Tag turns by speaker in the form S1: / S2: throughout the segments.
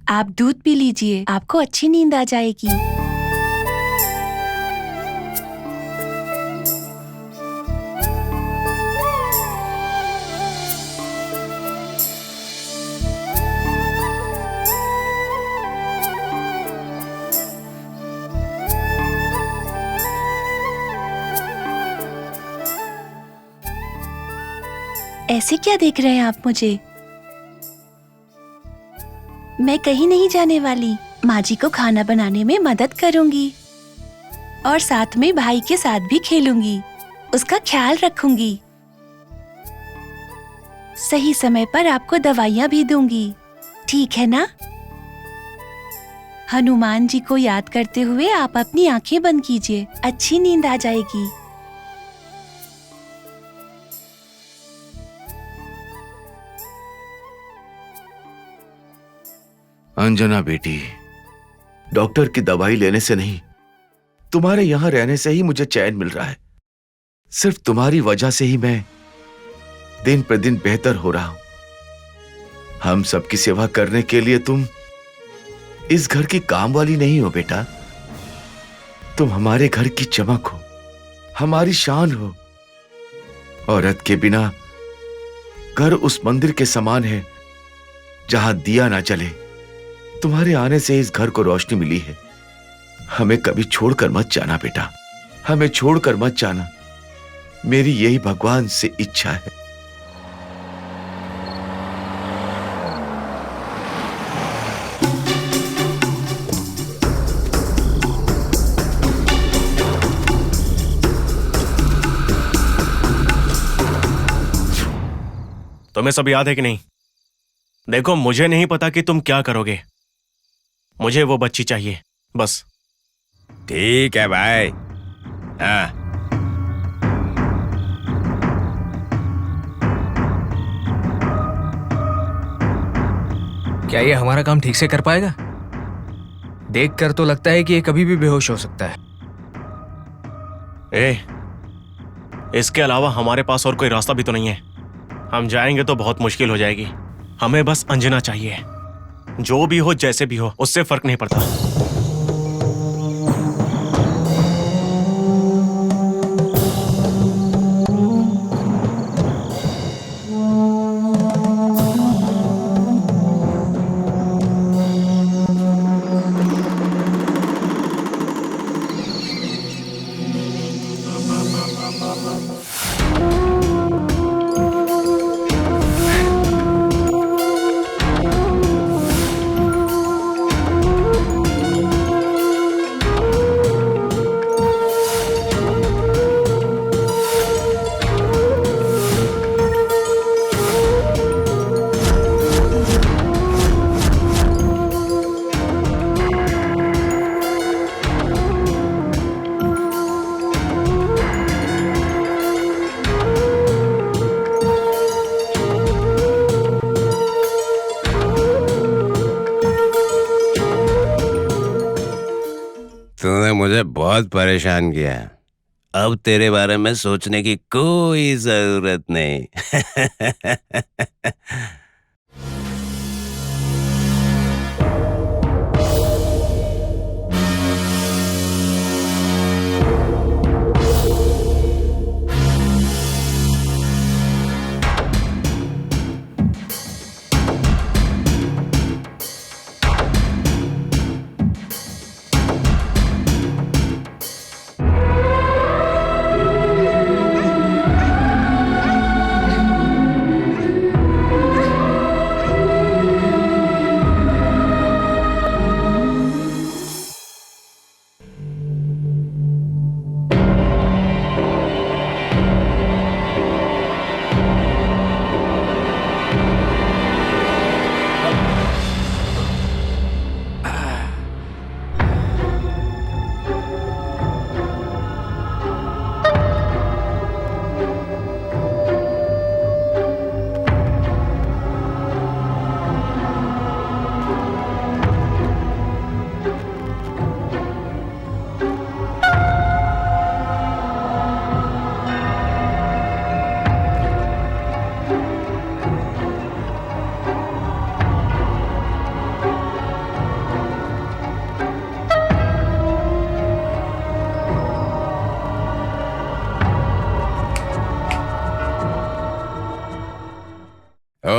S1: आप दूध पी लीजिए, आपको अच्छी नींद आ जाएगी। ऐसे क्या देख रहे हैं आप मुझे? मैं कहीं नहीं जाने वाली। माँ जी को खाना बनाने में मदद करूंगी और साथ में भाई के साथ भी खेलूंगी, उसका ख्याल रखूंगी। सही समय पर आपको दवाइयाँ भी दूंगी, ठीक है ना? हनुमान जी को याद करते हुए आप अपनी आंखें बंद कीजिए, अच्छी नींद आ जाएगी।
S2: अंजना बेटी, डॉक्टर की दवाई लेने से नहीं, तुम्हारे यहां रहने से ही मुझे चैन मिल रहा है। सिर्फ तुम्हारी वजह से ही मैं दिन प्रतिदिन बेहतर हो रहा हूं। हम सबकी सेवा करने के लिए तुम इस घर की काम वाली नहीं हो बेटा, तुम हमारे घर की चमक हो, हमारी शान हो। औरत के बिना घर उस मंदिर के समान है जहां दिया ना जले। तुम्हारे आने से इस घर को रोशनी मिली है। हमें कभी छोड़कर मत जाना बेटा, हमें छोड़कर मत जाना। मेरी यही भगवान से इच्छा है।
S3: तुम्हें सब याद है कि नहीं? देखो, मुझे नहीं पता कि तुम क्या करोगे, मुझे वो बच्ची चाहिए बस।
S4: ठीक है भाई। हाँ,
S5: क्या ये हमारा काम ठीक से कर पाएगा? देखकर तो लगता है कि ये कभी भी बेहोश हो सकता है।
S3: इसके अलावा हमारे पास और कोई रास्ता भी तो नहीं है। हम जाएंगे तो बहुत मुश्किल हो जाएगी। हमें बस अंजना चाहिए, जो भी हो जैसे भी हो, उससे फर्क नहीं पड़ता।
S4: तूने मुझे बहुत परेशान किया है। अब तेरे बारे में सोचने की कोई जरूरत नहीं।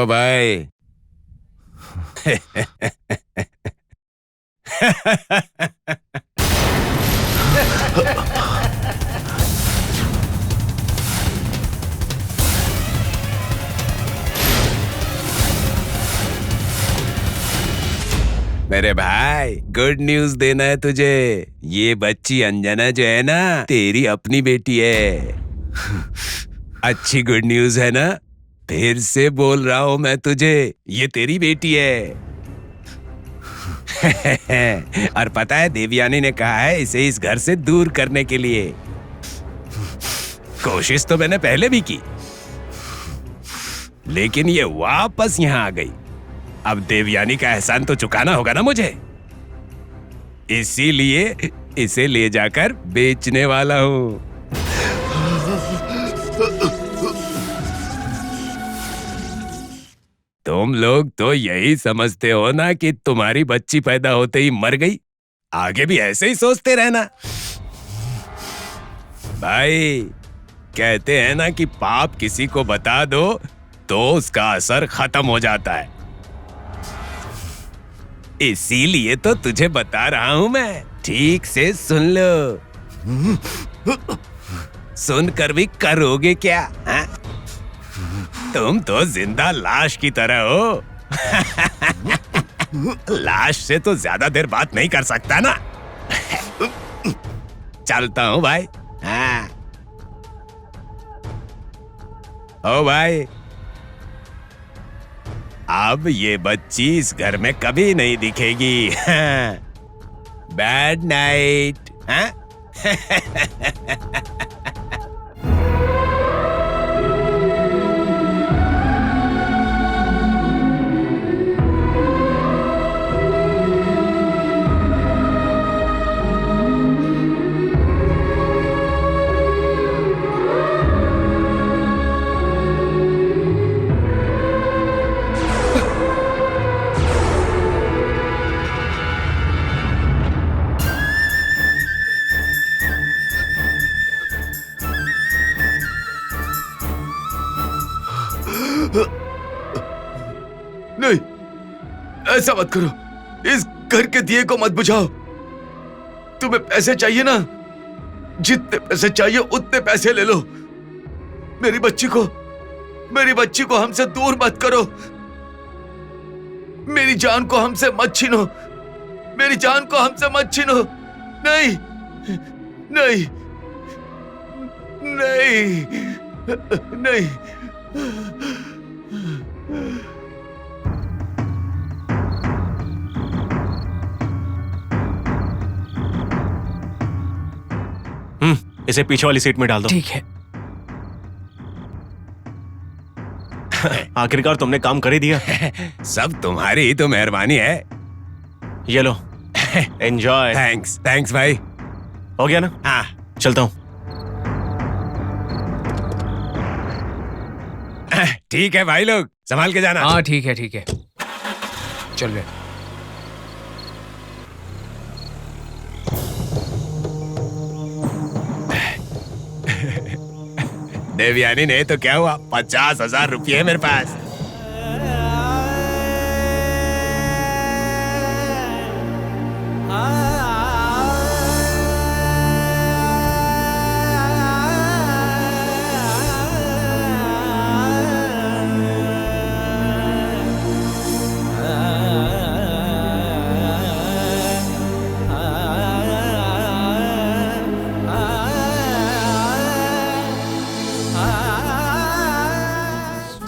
S4: ओ भाई। मेरे भाई, गुड न्यूज देना है तुझे। ये बच्ची अंजना जो है ना, तेरी अपनी बेटी है। अच्छी गुड न्यूज है ना? फिर से बोल रहा हूं मैं तुझे, ये तेरी बेटी है। और पता है, देवयानी ने कहा है इसे इस घर से दूर करने के लिए। कोशिश तो मैंने पहले भी की, लेकिन ये वापस यहाँ आ गई। अब देवयानी का एहसान तो चुकाना होगा ना मुझे, इसीलिए इसे ले जाकर बेचने वाला हूं। तुम लोग तो यही समझते हो ना कि तुम्हारी बच्ची पैदा होते ही मर गई। आगे भी ऐसे ही सोचते रहना। भाई, कहते हैं ना कि पाप किसी को बता दो तो उसका असर खत्म हो जाता है। इसीलिए तो तुझे बता रहा हूं मैं, ठीक से सुन लो। सुनकर भी करोगे क्या? हा? तुम तो जिंदा लाश की तरह हो। लाश से तो ज्यादा देर बात नहीं कर सकता ना। चलता हूं भाई। हाँ। ओ भाई, अब ये बच्ची इस घर में कभी नहीं दिखेगी। Bad night. हाँ?
S2: नहीं, ऐसा मत करो। इस घर के दिए को मत बुझाओ। तुम्हें पैसे चाहिए ना, जितने पैसे चाहिए उतने पैसे ले लो। मेरी बच्ची को हमसे दूर मत करो। मेरी जान को हमसे मत छीनो। मेरी जान को हमसे मत छीनो। नहीं, नहीं, नहीं, नहीं।
S3: इसे पीछे वाली सीट में डाल दो।
S5: ठीक है।
S3: आखिरकार तुमने काम कर ही दिया।
S4: सब तुम्हारी ही तो मेहरबानी है।
S3: ये लो, एंजॉय।
S4: थैंक्स, थैंक्स भाई।
S3: हो गया ना?
S4: हाँ,
S3: चलता हूँ।
S4: ठीक है भाई लोग, संभाल के जाना।
S5: हाँ ठीक है, ठीक है। चल रहे।
S4: देवयानी ने तो क्या हुआ, 50,000 रुपये है मेरे पास।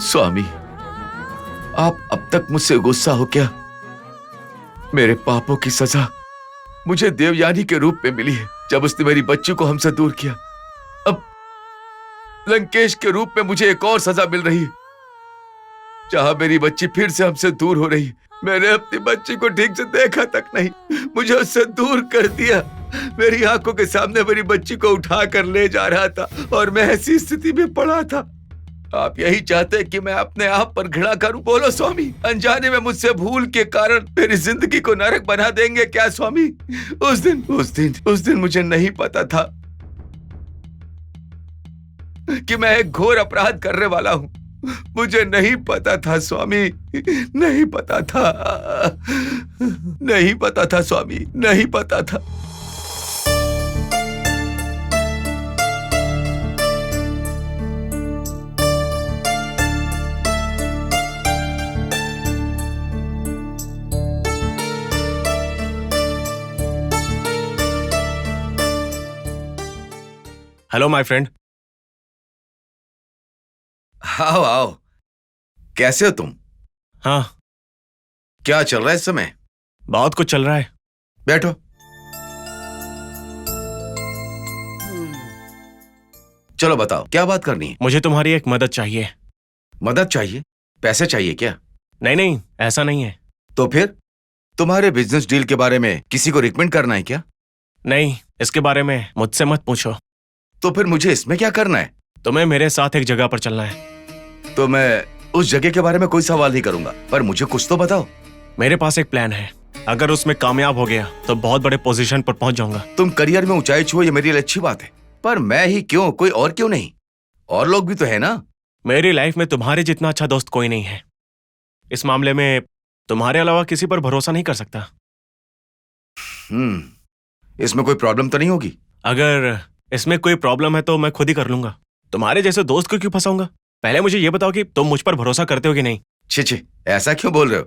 S2: स्वामी, आप अब तक मुझसे गुस्सा हो क्या? मेरे पापों की सजा मुझे देवयानी के रूप में मिली है, जब उसने मेरी बच्ची को हमसे दूर किया। अब लंकेश के रूप में मुझे एक और सजा मिल रही है, जहां मेरी बच्ची फिर से हमसे दूर हो रही है। मैंने अपनी बच्ची को ठीक से देखा तक नहीं, मुझे उससे दूर कर दिया। मेरी आंखों के सामने मेरी बच्ची को उठा कर ले जा रहा था और मैं ऐसी स्थिति में पड़ा था। आप यही चाहते हैं कि मैं अपने आप पर घृणा करूं? बोलो स्वामी, अनजाने में मुझसे भूल के कारण मेरी जिंदगी को नरक बना देंगे क्या स्वामी? उस दिन मुझे नहीं पता था कि मैं एक घोर अपराध करने वाला हूं। मुझे नहीं पता था स्वामी, नहीं पता था, नहीं पता था स्वामी, नहीं पता था।
S3: Hello my friend.
S2: आओ आओ, कैसे हो तुम?
S3: हाँ,
S2: क्या चल रहा है इस समय?
S3: बहुत कुछ चल रहा है।
S2: बैठो। चलो बताओ, क्या बात करनी है?
S3: मुझे तुम्हारी एक मदद चाहिए।
S2: मदद चाहिए? पैसे चाहिए क्या?
S3: नहीं नहीं, ऐसा नहीं है।
S2: तो फिर तुम्हारे बिजनेस डील के बारे में किसी को रिकमेंड करना है क्या?
S3: नहीं, इसके बारे में मुझसे मत पूछो।
S2: तो फिर मुझे इसमें क्या करना है?
S3: तुम्हें मेरे साथ एक जगह पर चलना है।
S2: तो मैं उस जगह के बारे में कोई सवाल नहीं करूंगा, पर मुझे कुछ तो बताओ।
S3: मेरे पास एक प्लान है, अगर उसमें कामयाब हो गया तो बहुत बड़े पोजीशन पर पहुंच जाऊंगा।
S2: तुम करियर में ऊंचाई छुओ, ये मेरे लिए अच्छी बात है, पर मैं ही क्यों, कोई और क्यों नहीं? और लोग भी तो है ना।
S3: मेरी लाइफ में तुम्हारे जितना अच्छा दोस्त कोई नहीं है। इस मामले में तुम्हारे अलावा किसी पर भरोसा नहीं कर सकता।
S2: इसमें कोई प्रॉब्लम तो नहीं होगी?
S3: अगर इसमें कोई प्रॉब्लम है तो मैं खुद ही कर लूंगा। तुम्हारे जैसे दोस्त को क्यों फंसाऊंगा? पहले मुझे ये बताओ कि तुम मुझ पर भरोसा करते हो कि नहीं।
S2: छे, ऐसा क्यों बोल रहे हो?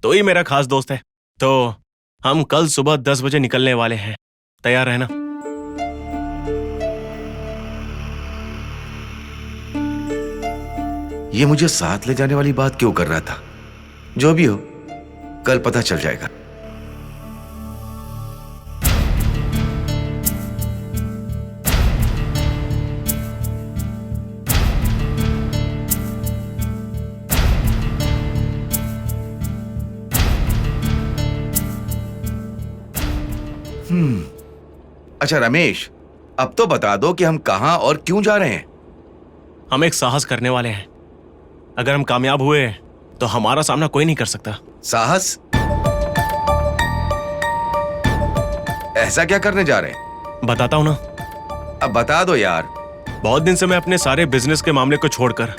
S3: तो ही मेरा खास दोस्त है। तो हम कल सुबह 10 बजे निकलने वाले हैं, तैयार रहना।
S2: ये मुझे साथ ले जाने वाली बात क्यों कर रहा था? जो भी हो, कल पता चल जाएगा। अच्छा रमेश, अब तो बता दो कि हम कहां और क्यों जा रहे हैं।
S3: हम एक साहस करने वाले हैं। अगर हम कामयाब हुए तो हमारा सामना कोई नहीं कर सकता।
S2: साहस? ऐसा क्या करने जा रहे हैं?
S3: बताता हूं ना।
S2: अब बता दो यार।
S3: बहुत दिन से मैं अपने सारे बिजनेस के मामले को छोड़कर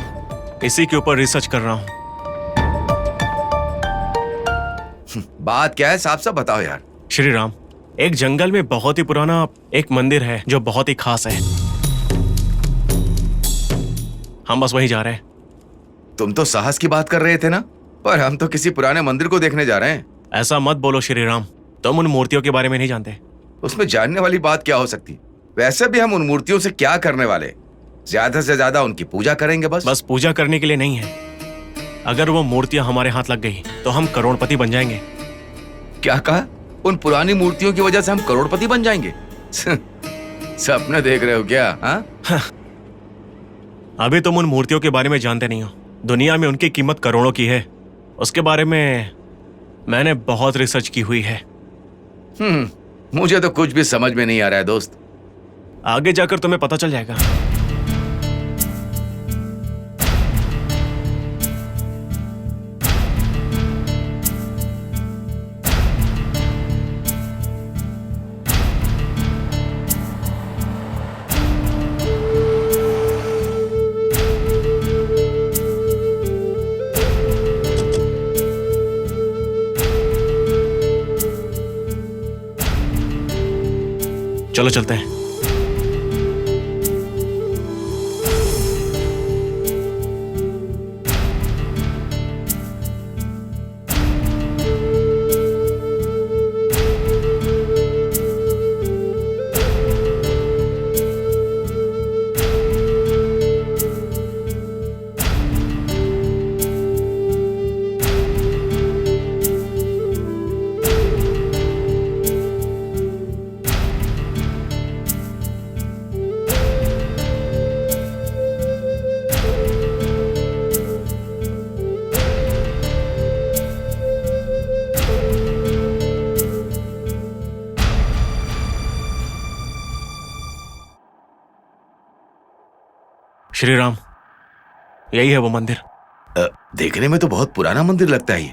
S3: इसी के ऊपर रिसर्च कर रहा हूं।
S2: बात क्या है, साफ साफ बताओ यार।
S3: श्री राम, एक जंगल में बहुत ही पुराना एक मंदिर है जो बहुत ही खास है। हम बस वहीं जा रहे हैं।
S2: तुम तो साहस की बात कर रहे थे ना, पर हम तो किसी पुराने मंदिर को देखने जा रहे हैं।
S3: ऐसा मत बोलो श्री राम, तुम उन मूर्तियों के बारे में नहीं जानते।
S2: उसमें जानने वाली बात क्या हो सकती? वैसे भी हम उन मूर्तियों से क्या करने वाले? ज्यादा से ज्यादा उनकी पूजा करेंगे बस।
S3: बस पूजा करने के लिए नहीं है। अगर वो मूर्तियां हमारे हाथ लग गई तो हम करोड़पति बन जाएंगे।
S2: क्या कहा? उन पुरानी मूर्तियों की वजह से हम करोड़पति बन जाएंगे? सपने देख रहे हो क्या? हाँ?
S3: अभी तुम उन मूर्तियों के बारे में जानते नहीं हो। दुनिया में उनकी कीमत करोड़ों की है। उसके बारे में मैंने बहुत रिसर्च की हुई है।
S2: मुझे तो कुछ भी समझ में नहीं आ रहा है दोस्त।
S3: आगे जाकर तुम्हें पता चल जाएगा। चलो चलते हैं। श्री राम, यही है वो मंदिर।
S2: देखने में तो बहुत पुराना मंदिर लगता है ये।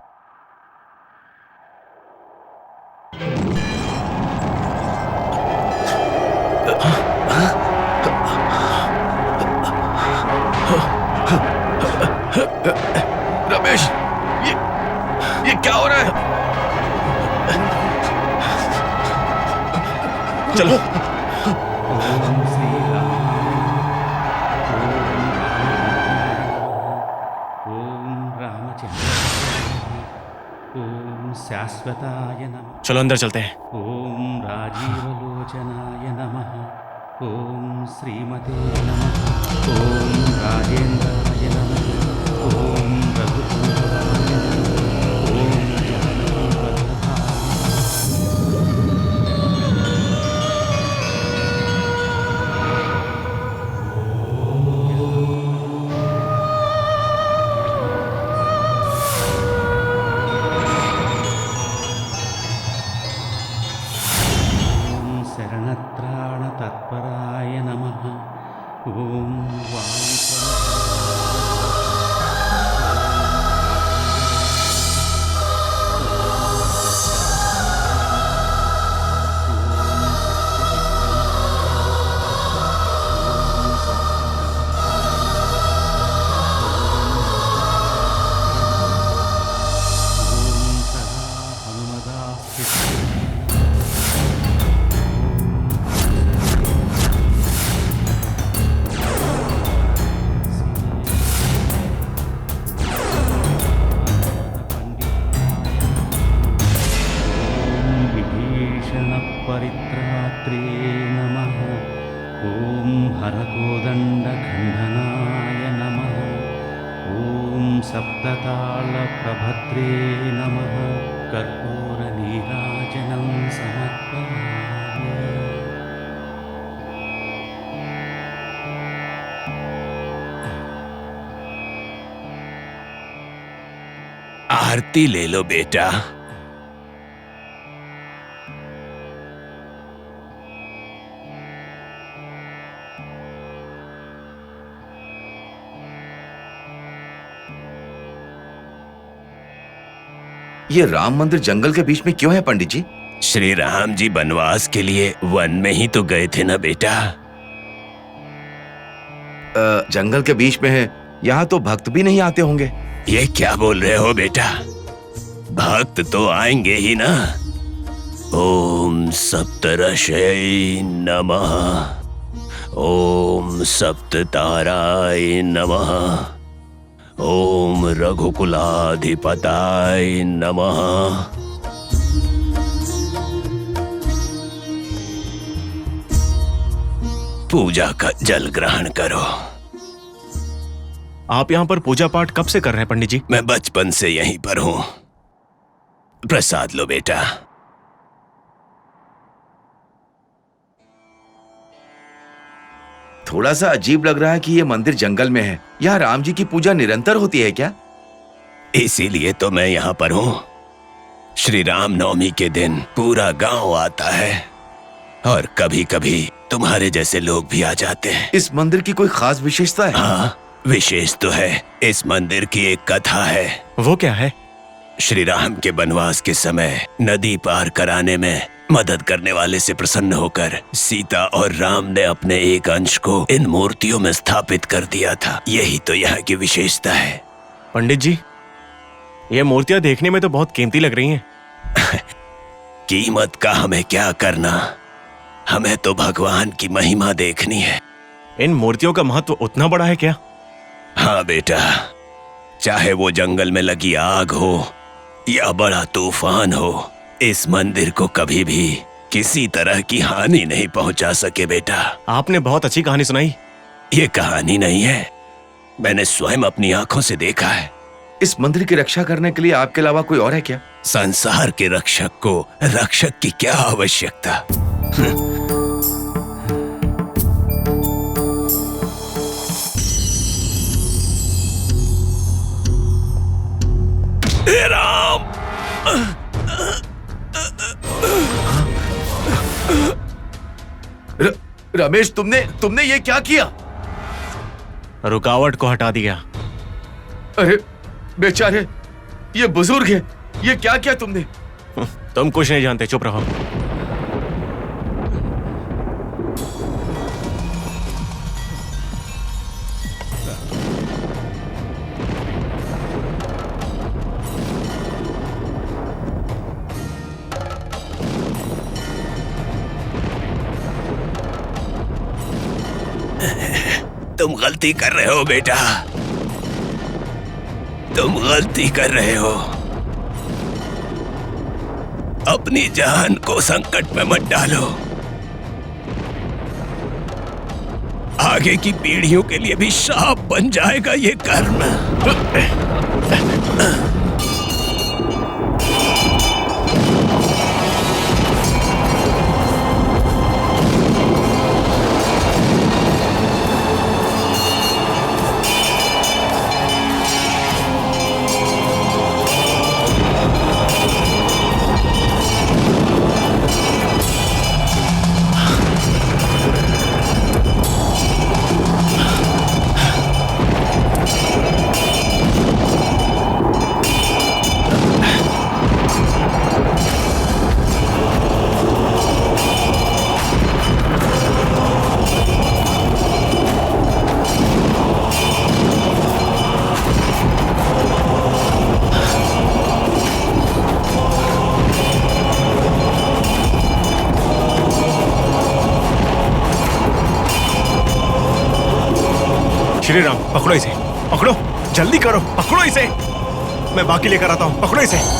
S2: ये क्या हो रहा है?
S3: चलो।
S6: ओम श्री राम ओम रामचंद्र ओम शाश्वताय नमः
S3: चलो अंदर चलते हैं।
S6: ओम राजीवलोचनाय नमः ओम श्रीमते नमः ओम राजेन्द्राय नमः ओम रघुकुलाय नमः ओम जानकीवल्लभाय ओम शरणत्राणतत्पराय नमः ओम परित्रात्रे नमः ओम हरकोदण्डखण्डनाय नमः ओम सप्ततालप्रभद्रे नमः कर्पूरनीराजनं समर्पयामि
S4: आरती ले लो बेटा।
S2: ये राम मंदिर जंगल के बीच में क्यों है पंडित जी?
S4: श्री राम जी वनवास के लिए वन में ही तो गए थे ना बेटा।
S2: जंगल के बीच में है, यहाँ तो भक्त भी नहीं आते होंगे।
S4: ये क्या बोल रहे हो बेटा? भक्त तो आएंगे ही ना। ओम सप्तऋषय नमः ओम सप्तताराय नमः ओम रघुकुलाधिपताय नमः। पूजा का जल ग्रहण करो।
S3: आप यहाँ पर पूजा पाठ कब से कर रहे हैं पंडित जी?
S4: मैं बचपन से यहीं पर हूं। प्रसाद लो बेटा।
S2: थोड़ा सा अजीब लग रहा है कि ये मंदिर जंगल में है। यहाँ राम जी की पूजा निरंतर होती है क्या?
S4: इसीलिए तो मैं यहाँ पर हूँ। श्री राम नवमी के दिन पूरा गांव आता है और कभी कभी तुम्हारे जैसे लोग भी आ जाते हैं।
S2: इस मंदिर की कोई खास विशेषता है?
S4: हाँ, विशेष तो है। इस मंदिर की एक कथा है।
S3: वो क्या है?
S4: श्री राम के वनवास के समय नदी पार कराने में मदद करने वाले से प्रसन्न होकर सीता और राम ने अपने एक अंश को इन मूर्तियों में स्थापित कर दिया था। यही तो यहाँ की विशेषता है।
S3: पंडित जी, ये मूर्तियां देखने में तो बहुत कीमती लग रही हैं।
S4: कीमत का हमें क्या करना, हमें तो भगवान की महिमा देखनी है।
S3: इन मूर्तियों का महत्व उतना बड़ा है क्या?
S4: हाँ बेटा, चाहे वो जंगल में लगी आग हो या बड़ा तूफान हो, इस मंदिर को कभी भी किसी तरह की हानि नहीं पहुंचा सके बेटा।
S3: आपने बहुत अच्छी कहानी सुनाई।
S4: ये कहानी नहीं है, मैंने स्वयं अपनी आंखों से देखा है।
S2: इस मंदिर की रक्षा करने के लिए आपके अलावा कोई और है क्या?
S4: संसार के रक्षक को रक्षक की क्या आवश्यकता। हे राम!
S2: रमेश, तुमने ये क्या किया?
S3: रुकावट को हटा दिया।
S2: अरे बेचारे, ये बुजुर्ग है, ये क्या किया तुमने?
S3: तुम कुछ नहीं जानते, चुप रहो।
S4: तुम गलती कर रहे हो बेटा, तुम गलती कर रहे हो। अपनी जान को संकट में मत डालो। आगे की पीढ़ियों के लिए भी शाप बन जाएगा ये कर्म।
S3: श्री राम, पकड़ो इसे, पकड़ो, जल्दी करो, पकड़ो इसे। मैं बाकी लेकर आता हूँ, पकड़ो इसे।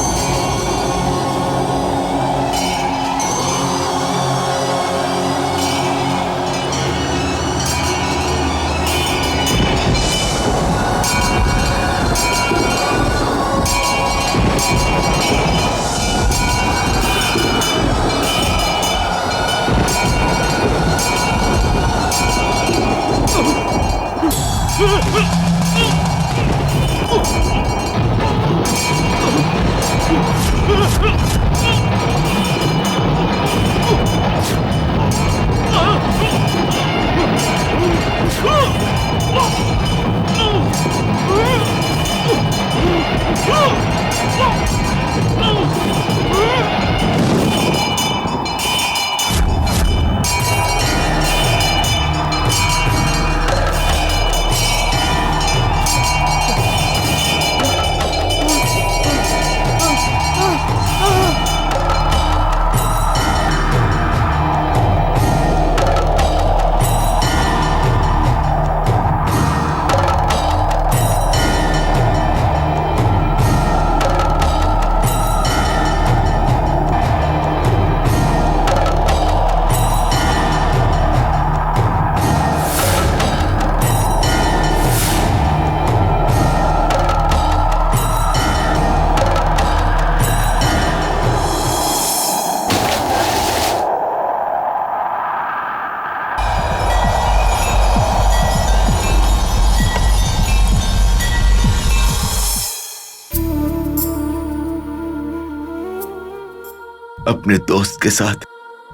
S2: अपने दोस्त के साथ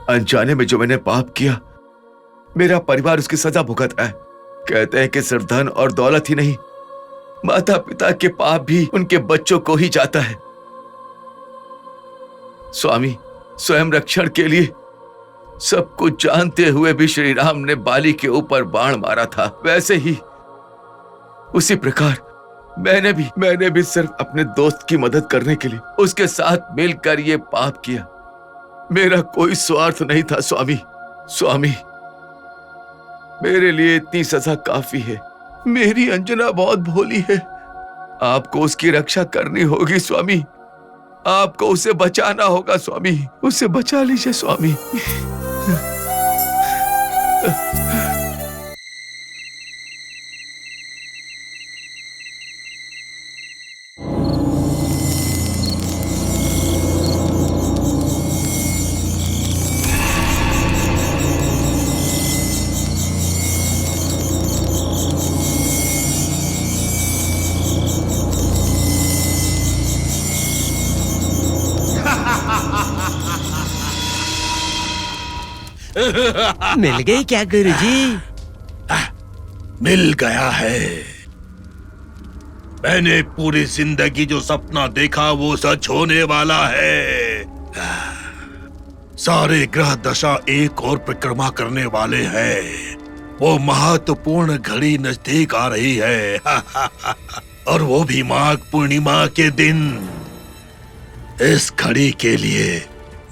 S2: अनजाने में जो मैंने पाप किया, मेरा परिवार उसकी सजा भुगत रहा है। कहते हैं कि सिर्फ धन और दौलत ही नहीं, माता पिता के पाप भी उनके बच्चों को ही जाता है। स्वामी, स्वयं रक्षण के लिए सब कुछ जानते हुए भी श्री राम ने बाली के ऊपर बाण मारा था, वैसे ही उसी प्रकार मैंने भी सिर्फ अपने दोस्त की मदद करने के लिए उसके साथ मिलकर ये पाप किया। मेरा कोई स्वार्थ नहीं था स्वामी। स्वामी, मेरे लिए इतनी सजा काफी है। मेरी अंजना बहुत भोली है, आपको उसकी रक्षा करनी होगी स्वामी। आपको उसे बचाना होगा स्वामी, उसे बचा लीजिए स्वामी।
S4: मिल गई क्या गुरुजी?
S7: मिल गया है। मैंने पूरी जिंदगी जो सपना देखा वो सच होने वाला है। सारे ग्रह दशा एक और परिक्रमा करने वाले हैं। वो महत्वपूर्ण घड़ी नजदीक आ रही है। और वो भी माघ पूर्णिमा के दिन। इस घड़ी के लिए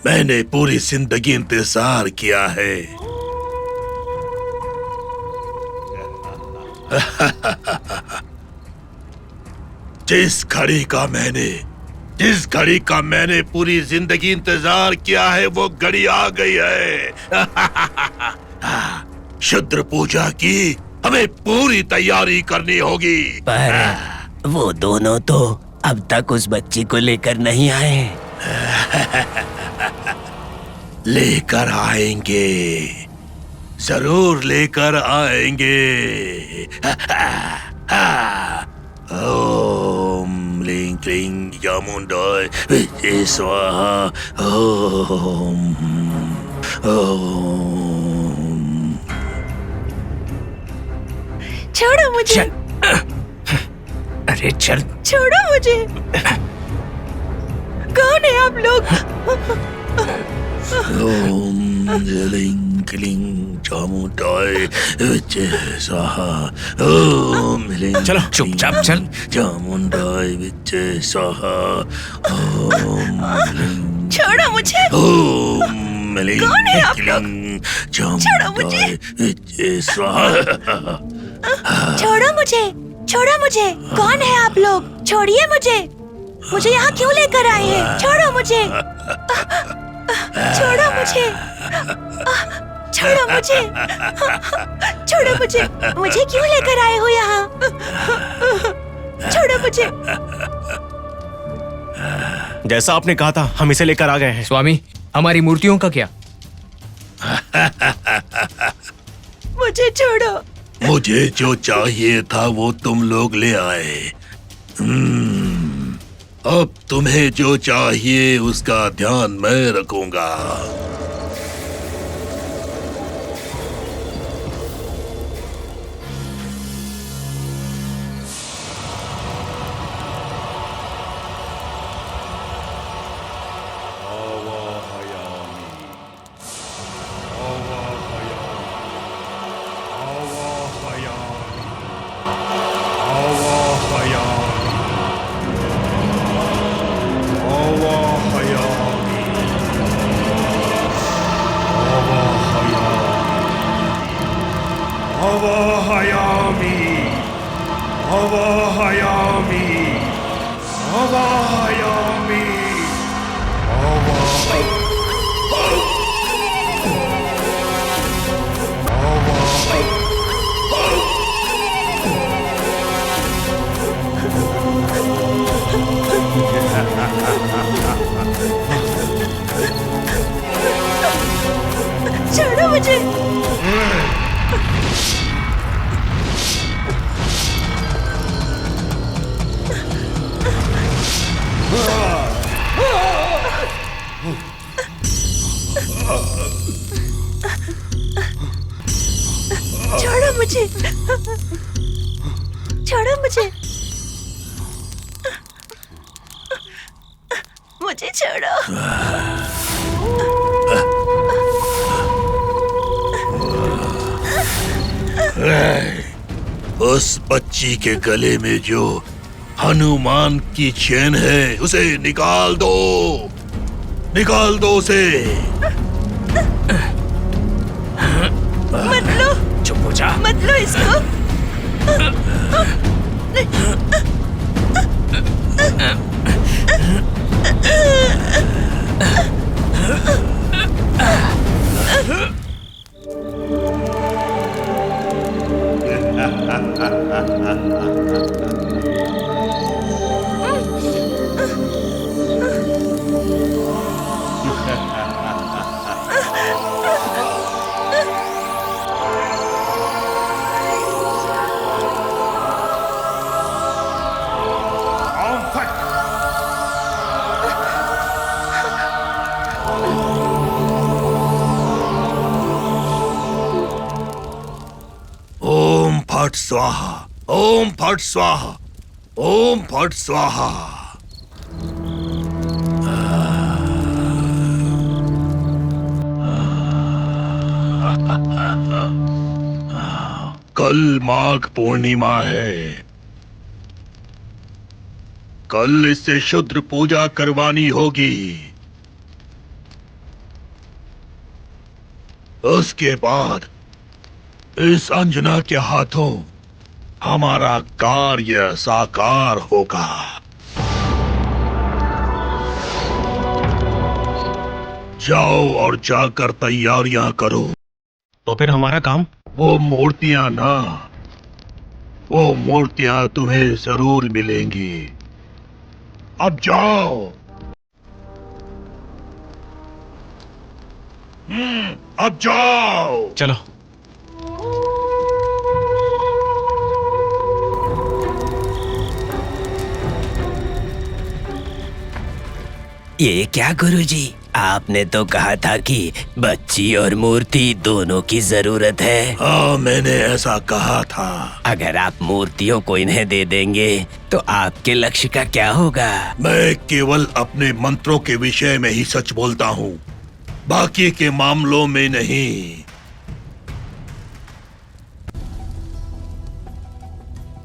S7: मैंने पूरी जिंदगी इंतजार किया है। जिस घड़ी का मैंने पूरी जिंदगी इंतजार किया है, वो घड़ी आ गई है। शुद्र पूजा की हमें पूरी तैयारी करनी होगी।
S4: पर वो दोनों तो अब तक उस बच्ची को लेकर नहीं आए।
S7: लेकर आएंगे, जरूर लेकर आएंगे। ओम लीं क्लीं चामुंडाय विद्ये स्वाहा। ओम ओम।
S1: छोड़ो मुझे।
S4: अरे चल।
S1: छोड़ो मुझे। कौन है आप लोग?
S7: ओम लीं क्लीं चामुंडाय विद्ये स्वाहा। ओम लीं
S4: चलो चुपचाप चल।
S7: चामुंडाय विद्ये स्वाहा। ओम लीं।
S1: छोड़ो मुझे।
S7: ओम लीं
S1: कौन है आप लोग?
S7: क्लीं
S1: छोड़ो मुझे।
S7: चामुंडाय विद्ये स्वाहा।
S1: छोड़ो मुझे। छोड़ो मुझे। कौन है आप लोग? छोड़िए मुझे। मुझे यहाँ क्यों लेकर आए हैं? छोड़ो मुझे। छोड़ो मुझे। छोड़ो मुझे। छोड़ो मुझे। मुझे क्यों लेकर आए हो यहाँ? छोड़ो मुझे।
S3: जैसा आपने कहा था, हम इसे लेकर आ गए हैं।
S5: स्वामी, हमारी मूर्तियों का क्या?
S1: मुझे छोड़ो।
S7: मुझे जो चाहिए था वो तुम लोग ले आए। अब तुम्हें जो चाहिए उसका ध्यान मैं रखूंगा।
S1: छोड़ो मुझे। छोड़ो मुझे। छोड़ो मुझे। मुझे छोड़ो।
S7: उस बच्ची के गले में जो हनुमान की चेन है उसे निकाल दो। निकाल दो उसे।
S1: मत लो।
S4: चुप हो जा।
S1: मत लो इसको।
S7: ओम फट स्वाहा। ओम फट स्वाहा। ओम फट स्वाहा। कल माघ पूर्णिमा है। कल इससे शुद्र पूजा करवानी होगी। उसके बाद इस अंजना के हाथों हमारा कार्य साकार होगा। जाओ और जाकर तैयारियां करो।
S3: तो फिर हमारा काम?
S7: वो मूर्तियां ना, वो मूर्तियां तुम्हें जरूर मिलेंगी। अब जाओ। अब जाओ।
S3: चलो।
S4: ये क्या गुरुजी, आपने तो कहा था कि बच्ची और मूर्ति दोनों की जरूरत है।
S7: हाँ, मैंने ऐसा कहा था।
S4: अगर आप मूर्तियों को इन्हें दे देंगे तो आपके लक्ष्य का क्या होगा?
S7: मैं केवल अपने मंत्रों के विषय में ही सच बोलता हूँ, बाकी के मामलों में नहीं।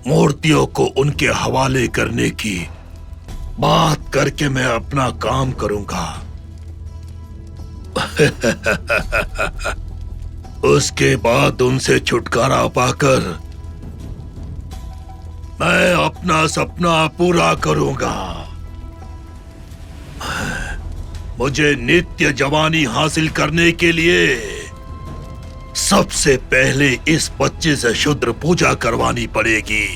S7: मूर्तियों को उनके हवाले करने की बात करके मैं अपना काम करूंगा। उसके बाद उनसे छुटकारा पाकर मैं अपना सपना पूरा करूंगा। मुझे नित्य जवानी हासिल करने के लिए सबसे पहले इस बच्चे से शुद्र पूजा करवानी पड़ेगी।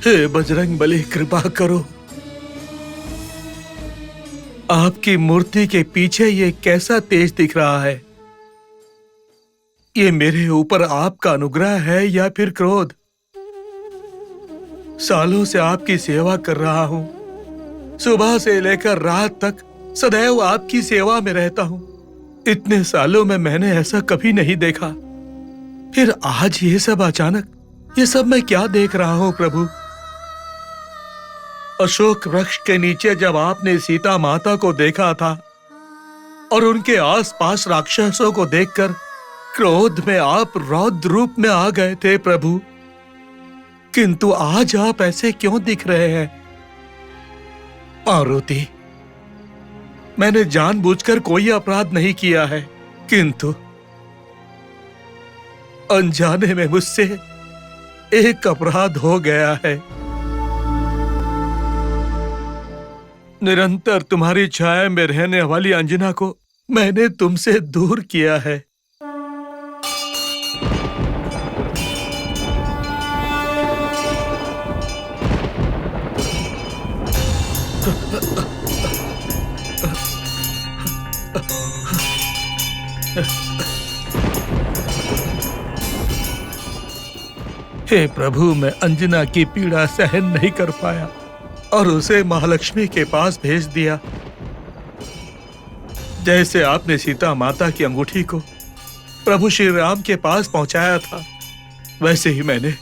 S7: हे बजरंग बली, कृपा करो। आपकी मूर्ति के पीछे ये कैसा तेज दिख रहा है? ये मेरे ऊपर आपका अनुग्रह है या फिर क्रोध? सालों से आपकी सेवा कर रहा हूं, सुबह से लेकर रात तक सदैव आपकी सेवा में रहता हूं। इतने सालों में मैंने ऐसा कभी नहीं देखा, फिर आज ये सब अचानक, ये सब मैं क्या देख रहा हूं प्रभु? अशोक वृक्ष के नीचे जब आपने सीता माता को देखा था और उनके आसपास राक्षसों को देखकर क्रोध में आप रौद्र रूप में आ गए थे प्रभु, किंतु आज आप ऐसे क्यों दिख रहे हैं? पार्वती, मैंने जानबूझकर कोई अपराध नहीं किया है, किंतु अनजाने में मुझसे एक अपराध हो गया है। निरंतर तुम्हारी छाया में रहने वाली अंजना को मैंने तुमसे दूर किया है। हे प्रभु, मैं अंजना की पीड़ा सहन नहीं कर पाया और उसे महालक्ष्मी के पास भेज दिया। जैसे आपने सीता माता की अंगूठी को प्रभु श्री राम के पास पहुंचाया था, वैसे ही मैंने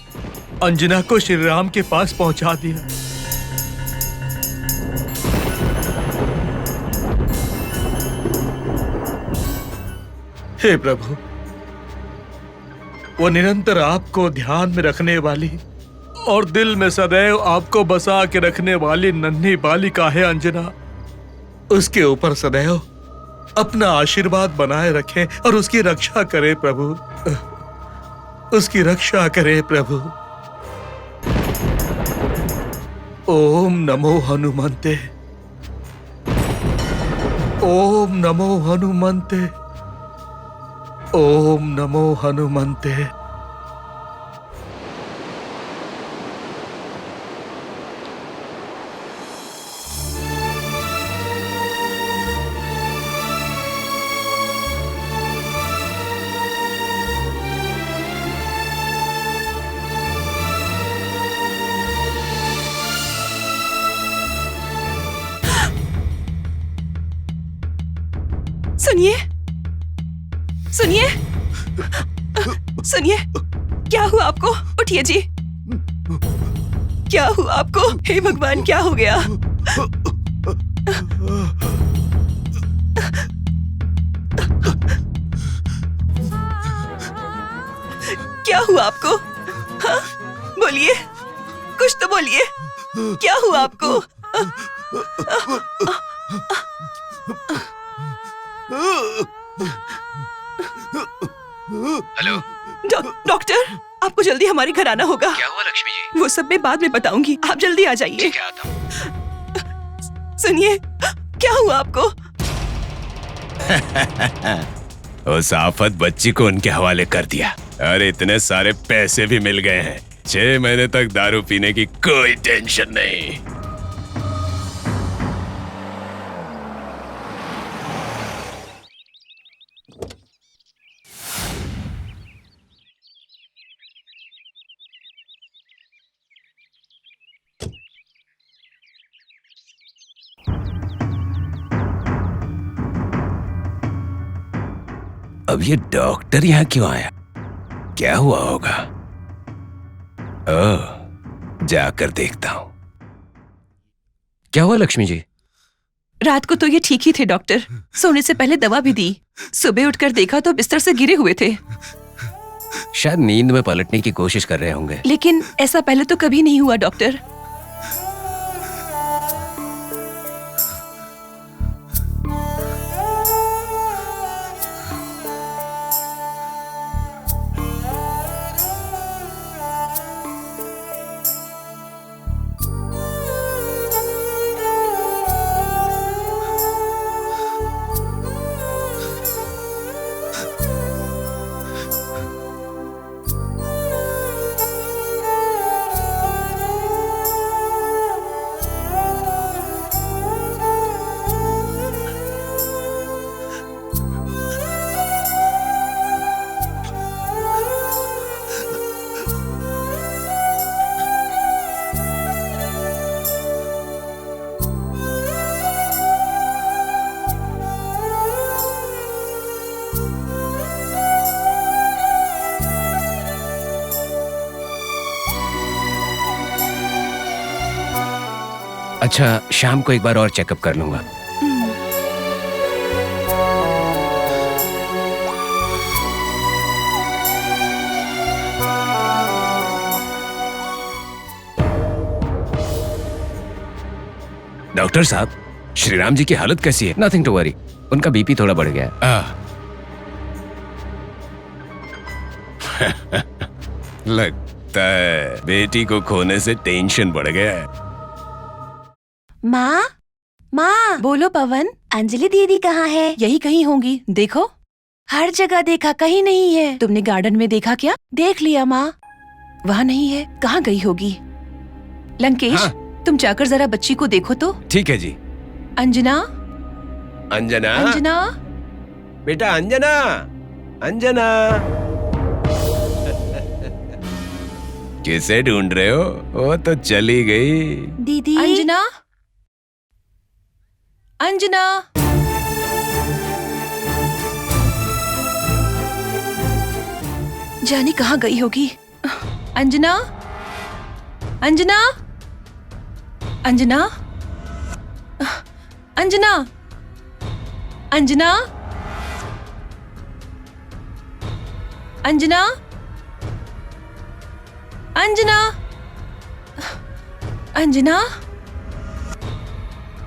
S7: अंजना को श्री राम के पास पहुंचा दिया। हे प्रभु, वो निरंतर आपको ध्यान में रखने वाली और दिल में सदैव आपको बसा के रखने वाली नन्ही बालिका है अंजना। उसके ऊपर सदैव अपना आशीर्वाद बनाए रखें और उसकी रक्षा करे प्रभु, उसकी रक्षा करे प्रभु। ओम नमो हनुमंते, ओम नमो हनुमंते, ओम नमो हनुमंते।
S8: सुनिए, सुनिए, सुनिए, क्या हुआ आपको? उठिए जी। क्या हुआ आपको? हे भगवान, क्या हो गया? क्या हुआ आपको? हाँ? बोलिए, कुछ तो बोलिए। क्या हुआ आपको?
S4: हेलो,
S8: डॉक्टर, आपको जल्दी हमारे घर आना होगा।
S4: क्या हुआ लक्ष्मी जी?
S8: वो सब मैं बाद में बताऊंगी, आप जल्दी आ जाइए।
S4: क्या आता हूँ।
S8: सुनिए, क्या हुआ आपको?
S4: उस आफत बच्ची को उनके हवाले कर दिया और इतने सारे पैसे भी मिल गए हैं। 6 महीने तक दारू पीने की कोई टेंशन नहीं। अब ये डॉक्टर यहाँ क्यों आया? क्या हुआ होगा? ओह, जाकर देखता हूँ। क्या हुआ लक्ष्मी जी?
S8: रात को तो ये ठीक ही थे डॉक्टर, सोने से पहले दवा भी दी। सुबह उठकर देखा तो बिस्तर से गिरे हुए थे।
S4: शायद नींद में पलटने की कोशिश कर रहे होंगे।
S8: लेकिन ऐसा पहले तो कभी नहीं हुआ डॉक्टर।
S4: अच्छा, शाम को एक बार और चेकअप कर लूंगा। डॉक्टर साहब, श्रीराम जी की हालत कैसी है? नथिंग टू वरी, उनका बीपी थोड़ा बढ़ गया है। लगता है बेटी को खोने से टेंशन बढ़ गया है।
S1: माँ, माँ,
S8: बोलो पवन,
S1: अंजलि दीदी कहाँ है?
S8: यही कहीं होंगी। देखो,
S1: हर जगह देखा, कहीं नहीं है।
S8: तुमने गार्डन में देखा क्या?
S1: देख लिया माँ।
S8: वहाँ नहीं है, कहाँ गई होगी? लंकेश,
S4: हाँ?
S8: तुम जाकर जरा बच्ची को देखो तो।
S4: ठीक है जी।
S8: अंजना,
S4: अंजना,
S8: अंजना,
S4: बेटा अंजना, अंजना। किसे ढूंढ रहे हो? वो तो चली गई।
S1: दीदी,
S8: अंजना, अंजना। जाने कहाँ गई होगी? अंजना, अंजना, अंजना, अंजना, अंजना, अंजना, अंजना, अंजना,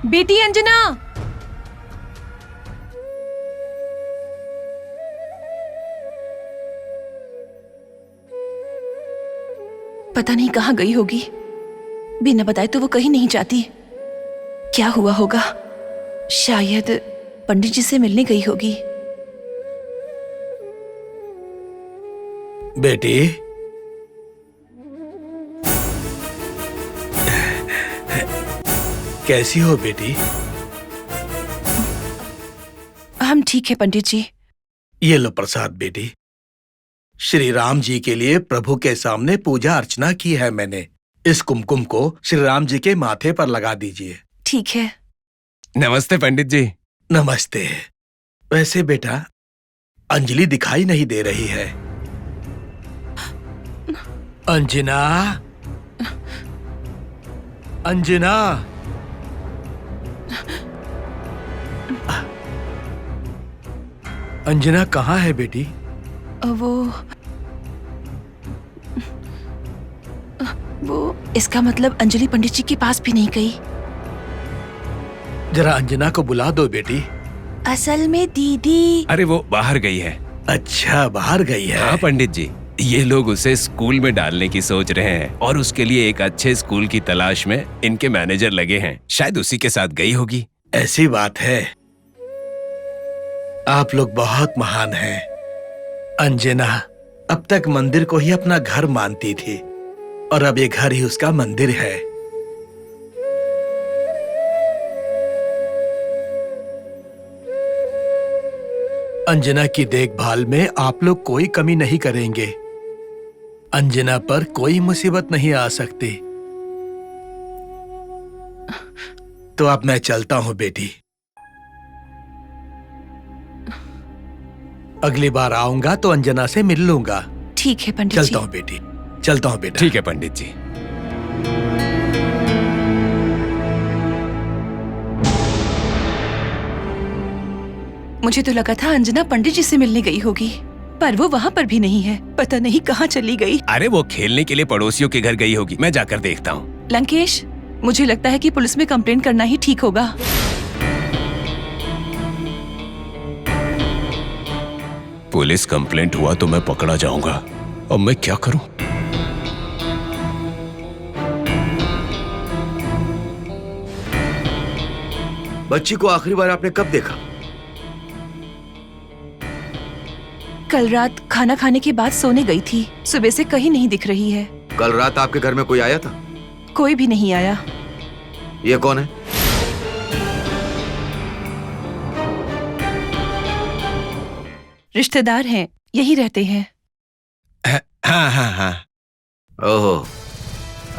S8: बेटी अंजना। पता नहीं कहाँ गई होगी। बिना बताए तो वो कहीं नहीं जाती। क्या हुआ होगा? शायद पंडित जी से मिलने गई होगी।
S7: बेटी, कैसी हो बेटी?
S8: हम ठीक है पंडित जी।
S7: ये लो प्रसाद बेटी। श्री राम जी के लिए प्रभु के सामने पूजा अर्चना की है मैंने। इस कुमकुम को श्री राम जी के माथे पर लगा दीजिए।
S8: ठीक है।
S4: नमस्ते पंडित जी।
S7: नमस्ते। वैसे बेटा, अंजलि दिखाई नहीं दे रही है। अंजना, अंजना, अंजना कहाँ है बेटी?
S8: वो इसका मतलब अंजलि पंडित जी के पास भी नहीं गई।
S7: जरा अंजना को बुला दो बेटी।
S8: असल में दीदी।
S4: अरे वो बाहर गई है।
S7: अच्छा, बाहर गई है।
S4: हाँ पंडित जी, ये लोग उसे स्कूल में डालने की सोच रहे हैं और उसके लिए एक अच्छे स्कूल की तलाश में इनके मैनेजर लगे हैं। शायद उसी के साथ गई होगी।
S7: ऐसी बात है। आप लोग बहुत महान हैं। अंजना अब तक मंदिर को ही अपना घर मानती थी और अब ये घर ही उसका मंदिर है। अंजना की देखभाल में आप लोग कोई कमी नहीं करेंगे। अंजना पर कोई मुसीबत नहीं आ सकती। तो अब मैं चलता हूं बेटी। अगली बार आऊंगा तो अंजना से मिल लूंगा।
S8: ठीक है पंडित जी।
S7: चलता हूं बेटी, चलता हूं बेटा।
S4: ठीक है पंडित जी।
S8: मुझे तो लगा था अंजना पंडित जी से मिलने गई होगी, पर वो वहाँ पर भी नहीं है। पता नहीं कहाँ चली गई।
S4: अरे वो खेलने के लिए पड़ोसियों के घर गई होगी। मैं जाकर देखता हूँ।
S8: लंकेश, मुझे लगता है कि पुलिस में कंप्लेंट करना ही ठीक होगा।
S4: पुलिस कंप्लेंट हुआ तो मैं पकड़ा जाऊंगा। अब मैं क्या करूं?
S2: बच्ची को आखिरी बार आपने कब देखा?
S8: कल रात खाना खाने के बाद सोने गई थी। सुबह से कहीं नहीं दिख रही है।
S2: कल रात आपके घर में कोई आया था?
S8: कोई भी नहीं आया।
S2: ये कौन है?
S8: रिश्तेदार हैं, यही रहते हैं।
S4: हाँ हाँ हाँ।
S2: ओहो,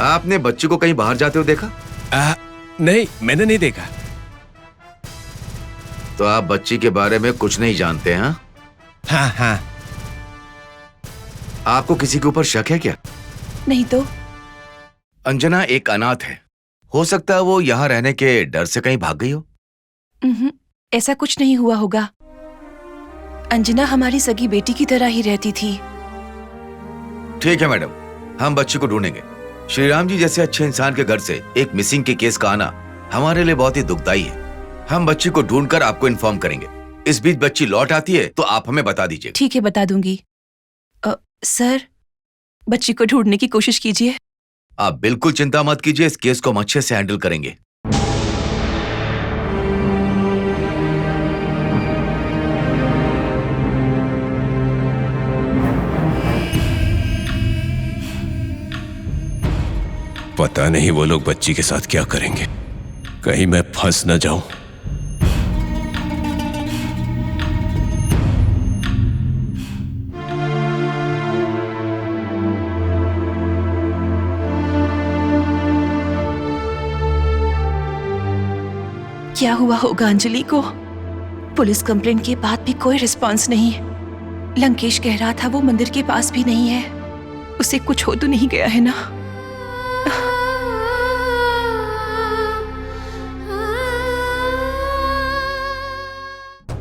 S2: आपने बच्ची को कहीं बाहर जाते हुए देखा?
S4: नहीं, मैंने नहीं देखा।
S2: तो आप बच्ची के बारे में कुछ नहीं जानते हैं?
S4: हाँ हाँ।
S2: आपको किसी के ऊपर शक है क्या?
S8: नहीं तो।
S2: अंजना एक अनाथ है। हो सकता है वो यहाँ रहने के डर से कहीं भाग गई हो।
S8: ऐसा कुछ नहीं हुआ होगा। अंजना हमारी सगी बेटी की तरह ही रहती थी।
S2: ठीक है मैडम, हम बच्ची को ढूंढेंगे। श्रीराम जी जैसे अच्छे इंसान के घर से एक मिसिंग के केस का आना हमारे लिए बहुत ही दुखदाई है। हम बच्ची को ढूंढकर आपको इन्फॉर्म करेंगे। इस बीच बच्ची लौट आती है तो आप हमें बता दीजिए।
S8: ठीक है, बता दूंगी। सर, बच्ची को ढूंढने की कोशिश कीजिए।
S2: आप बिल्कुल चिंता मत कीजिए, इस केस को हम अच्छे से हैंडल करेंगे।
S4: पता नहीं वो लोग बच्ची के साथ क्या करेंगे। कहीं मैं फंस न जाऊं।
S8: क्या हुआ होगा अंजलि को? पुलिस कंप्लेंट के बाद भी कोई रिस्पांस नहीं। लंकेश कह रहा था वो मंदिर के पास भी नहीं है। उसे कुछ हो तो नहीं गया है ना?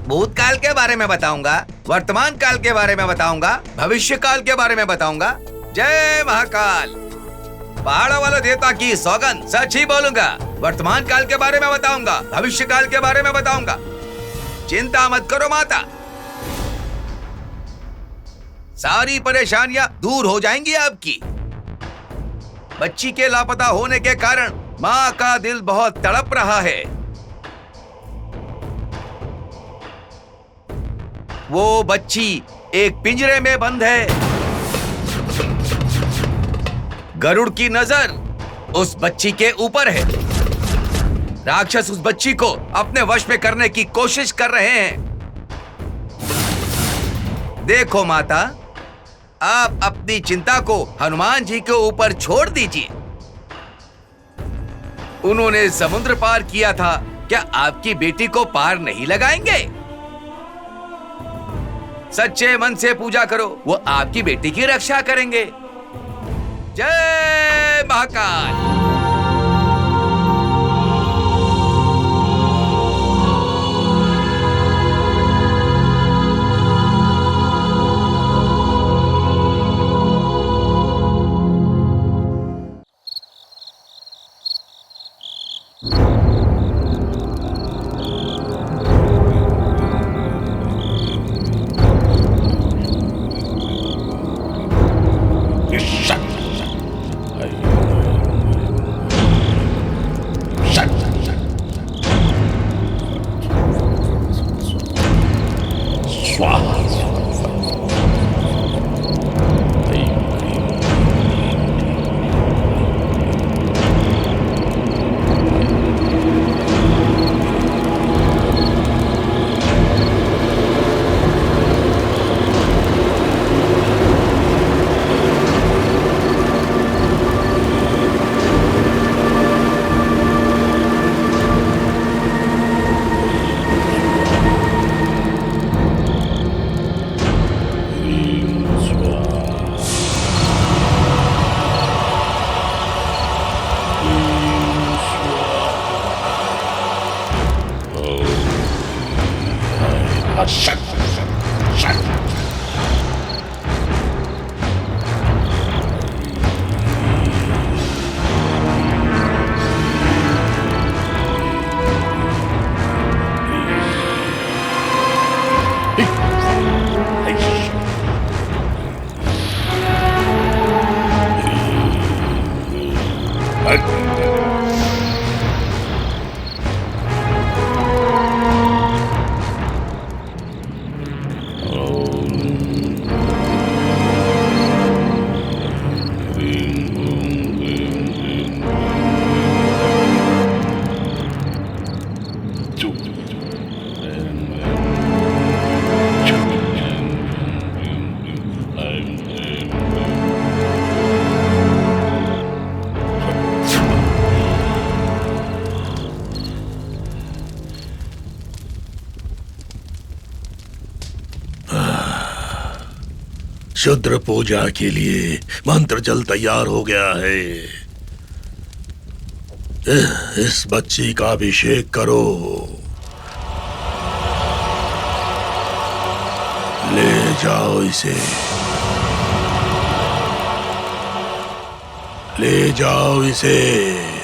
S2: भूतकाल के बारे में बताऊंगा, वर्तमान काल के बारे में बताऊंगा, भविष्य काल के बारे में बताऊंगा। जय महाकाल। पहाड़ों वाले देवता की सौगंध, सच ही बोलूंगा। वर्तमान काल के बारे में बताऊंगा, भविष्य काल के बारे में बताऊंगा। चिंता मत करो माता, सारी परेशानियां दूर हो जाएंगी आपकी। बच्ची के लापता होने के कारण माँ का दिल बहुत तड़प रहा है। वो बच्ची एक पिंजरे में बंद है। गरुड़ की नजर उस बच्ची के ऊपर है। राक्षस उस बच्ची को अपने वश में करने की कोशिश कर रहे हैं। देखो माता, आप अपनी चिंता को हनुमान जी के ऊपर छोड़ दीजिए। उन्होंने समुद्र पार किया था, क्या आपकी बेटी को पार नहीं लगाएंगे?
S9: सच्चे मन से पूजा करो, वो आपकी बेटी की रक्षा करेंगे। जय महाकाल।
S7: शुद्र पूजा के लिए मंत्र जल तैयार हो गया है। इस बच्ची का अभिषेक करो। ले जाओ इसे, ले जाओ इसे।